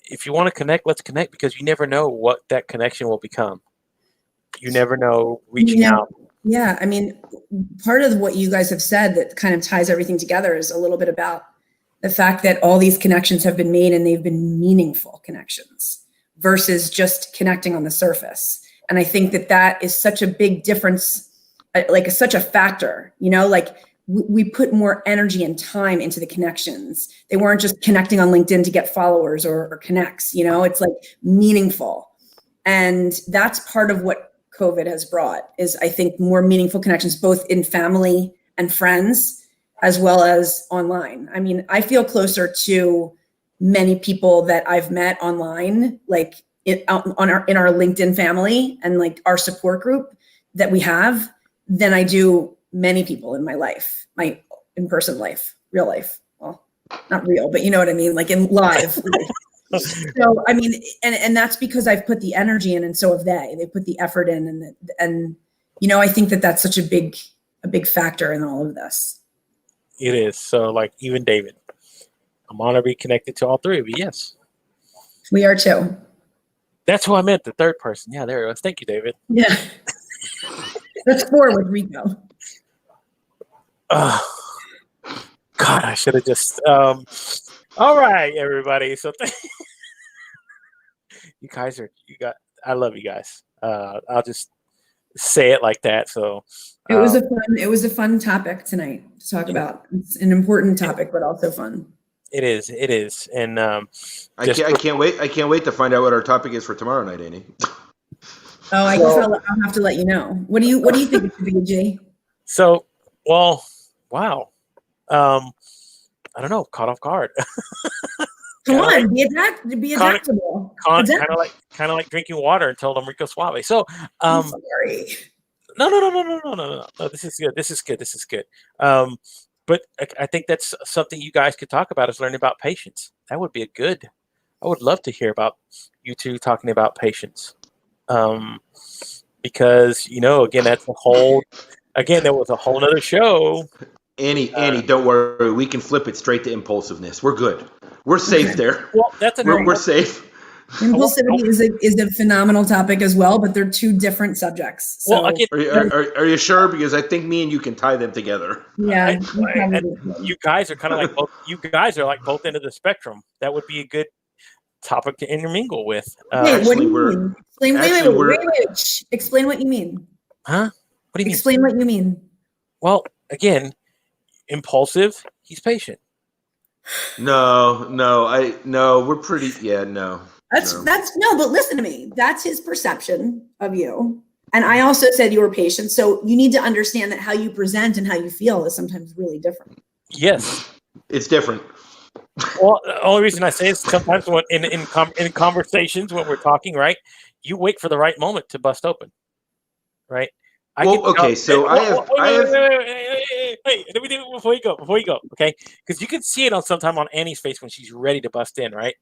if you want to connect, let's connect, because you never know what that connection will become. You never know reaching out. Yeah, I mean, part of what you guys have said that kind of ties everything together is a little bit about the fact that all these connections have been made and they've been meaningful connections versus just connecting on the surface. And I think that that is such a big difference, like such a factor, you know, like we put more energy and time into the connections. They weren't just connecting on LinkedIn to get followers or connects, you know, it's like meaningful. And that's part of what COVID has brought is, I think, more meaningful connections, both in family and friends, as well as online. I mean, I feel closer to many people that I've met online, like in our LinkedIn family and like our support group that we have, than I do many people in my life, my in-person life, real life. Well, not real, but you know what I mean, like in live. So, I mean, and that's because I've put the energy in, and so have they. They put the effort in, and you know, I think that that's such a big factor in all of this. It is. So, like, even David, I'm honored to be connected to all three of you. Yes, we are too. That's who I meant. The third person. Yeah, there it was. Thank you, David. Yeah, that's 4 with Rico. God, I should have just. All right, everybody. So you guys I love you guys. I'll just say it like that. So it was a fun topic tonight to talk about. It's an important topic, but also fun. It is. And I can't wait to find out what our topic is for tomorrow night, Annie. Oh, I guess I'll have to let you know. What do you think it should be, G? So, well, wow. I don't know, caught off guard. Come on, be adaptable. Kind of like drinking water and told them Rico Suave. So, I'm sorry. No. This is good. But I think that's something you guys could talk about, is learning about patience. That would be I would love to hear about you two talking about patience. Because, you know, again, there was a whole nother show. Annie, don't worry. We can flip it straight to impulsiveness. We're good. We're safe there. Well, we're safe. Impulsivity is a phenomenal topic as well, but they're two different subjects. So. Well, are you sure? Because I think me and you can tie them together. Yeah, you guys are kind of like both. You guys are like both ends of the spectrum. That would be a good topic to intermingle with. Wait, what do you mean? Wait. Explain what you mean. Huh? What do you mean? Explain what you mean. Well, again, impulsive. He's patient. No, we're pretty. Yeah, no. But listen to me. That's his perception of you. And I also said you were patient. So you need to understand that how you present and how you feel is sometimes really different. Yes. It's different. Well, the only reason I say is sometimes when in conversations when we're talking, right, you wait for the right moment to bust open, right? Wait, let me do it before you go, okay? Because you can see it sometime on Annie's face when she's ready to bust in, right?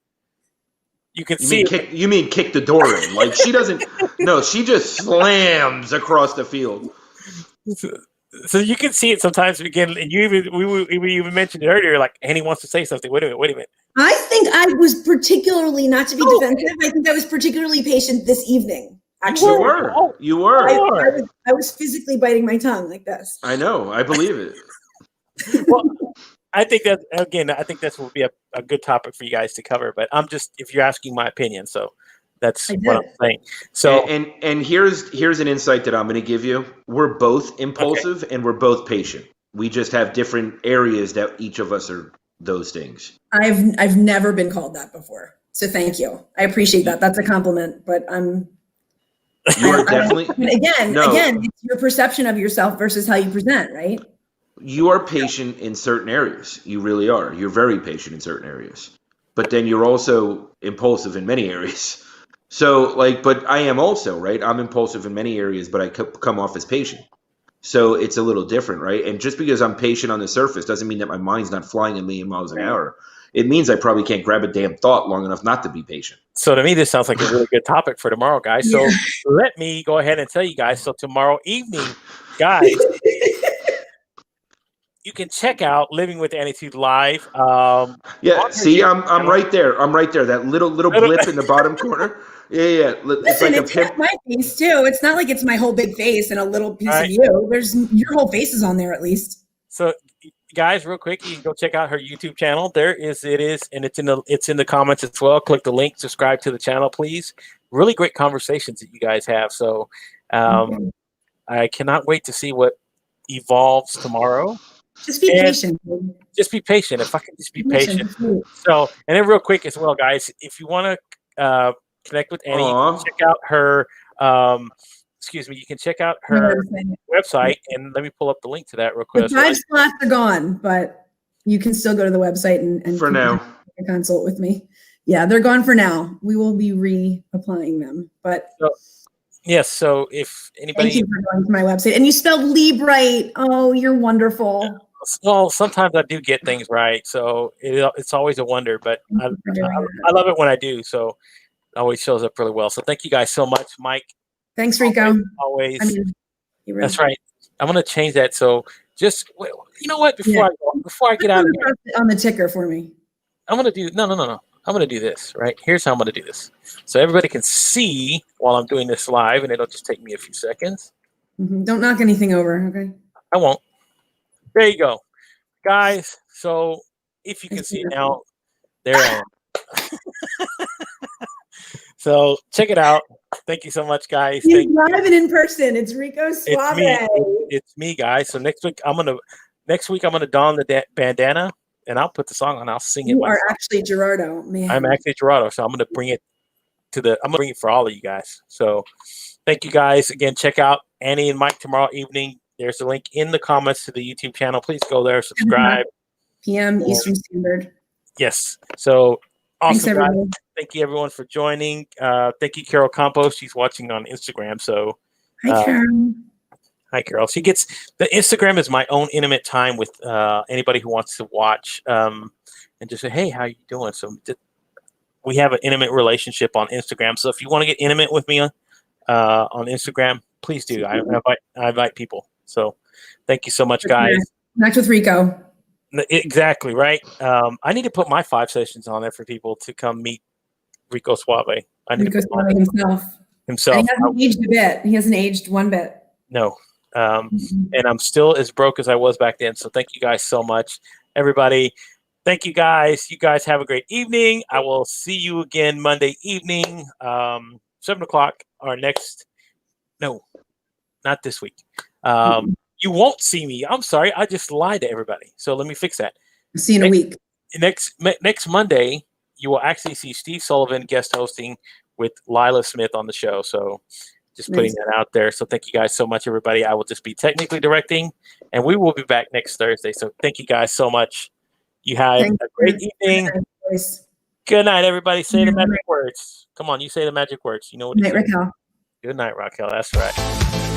You can see it. You mean kick the door in? Like she doesn't? No, she just slams across the field. So you can see it sometimes again, and we even mentioned it earlier. Like Annie wants to say something. Wait a minute. I think I was particularly, not to be defensive, I think I was particularly patient this evening. Actually, you were. I was physically biting my tongue like this. I know. I believe it. Well, I think this will be a good topic for you guys to cover. But if you're asking my opinion, so that's what I'm saying. So and here's an insight that I'm going to give you. We're both impulsive and we're both patient. We just have different areas that each of us are those things. I've never been called that before, so thank you. I appreciate that. That's a compliment, but you are definitely again, it's your perception of yourself versus how you present, right? You are patient in certain areas. You really are. You're very patient in certain areas. But then you're also impulsive in many areas. So but I am also, right? I'm impulsive in many areas, but I come off as patient. So it's a little different, right? And just because I'm patient on the surface doesn't mean that my mind's not flying a million miles an hour. It means I probably can't grab a damn thought long enough not to be patient. So to me, this sounds like a really good topic for tomorrow, guys. So let me go ahead and tell you guys. So tomorrow evening, guys, you can check out Living with Attitude Live. Yeah, see, I'm right there. I'm right there. That little blip in the bottom corner. Yeah. It's Listen, like it's got my face too. It's not like it's my whole big face and a little piece of you. There's your whole face is on there at least. So, guys, real quick, you can go check out her YouTube channel. It is, and it's in the comments as well. Click the link, subscribe to the channel, please. Really great conversations that you guys have. So, I cannot wait to see what evolves tomorrow. Just be patient. Just be patient. If I can just be patient. So, and then real quick as well, guys, if you want to connect with Annie, you can check out her. You can check out her website, and let me pull up the link to that real quick. The 5 slots are gone, but you can still go to the website and for now consult with me. Yeah, they're gone for now. We will be reapplying them, but. Yes. So if anybody, thank you for going to my website, and you spelled Lieb right. Oh, you're wonderful. Well, sometimes I do get things right, so it's always a wonder. But I love it when I do. So it always shows up really well. So thank you guys so much, Mike. Thanks, Rico. Always. That's right. I'm gonna change that. So just you know what? Before I get out of here, on the ticker for me. I'm gonna do no. I'm going to do this, right? Here's how I'm going to do this. So everybody can see while I'm doing this live, and it'll just take me a few seconds. Don't knock anything over, okay? I won't. There you go. Guys, so if you can see now, there I am. So check it out. Thank you so much, guys. He's driving in person. It's Rico Suave. It's me, guys. So next week I'm gonna don the bandana. And I'll put the song on. I'll sing it. You are actually Gerardo, man. I'm actually Gerardo, so I'm going to bring it for all of you guys. So thank you guys again. Check out Annie and Mike tomorrow evening. There's a link in the comments to the YouTube channel. Please go there, subscribe. PM Eastern Standard. Yes. So awesome. Thanks, guys. Thank you everyone for joining. Thank you, Carol Campos. She's watching on Instagram. So hi, Carol. Hi, Carol. She gets the Instagram is my own intimate time with anybody who wants to watch and just say, hey, how you doing? So we have an intimate relationship on Instagram. So if you want to get intimate with me on Instagram, please do. I invite people. So thank you so much, guys. Connect with Rico. Exactly, right. I need to put my 5 sessions on there for people to come meet Rico Suave. I need Rico to Suave himself. And he hasn't aged a bit. He hasn't aged one bit. No. And I'm still as broke as I was back then. So thank you guys so much, everybody. Thank you guys. You guys have a great evening. I will see you again Monday evening, 7:00 or next. No, not this week. You won't see me. I'm sorry. I just lied to everybody. So let me fix that. See you in a week. Next Monday, you will actually see Steve Sullivan guest hosting with Lila Smith on the show. So just putting that out there. So thank you guys so much, everybody. I will just be technically directing, and we will be back next Thursday. So thank you guys so much. You have a great evening. Good night, everybody. Say the magic words. Come on, you say the magic words. You know what it is. Good night, Raquel. Good night, Raquel. That's right.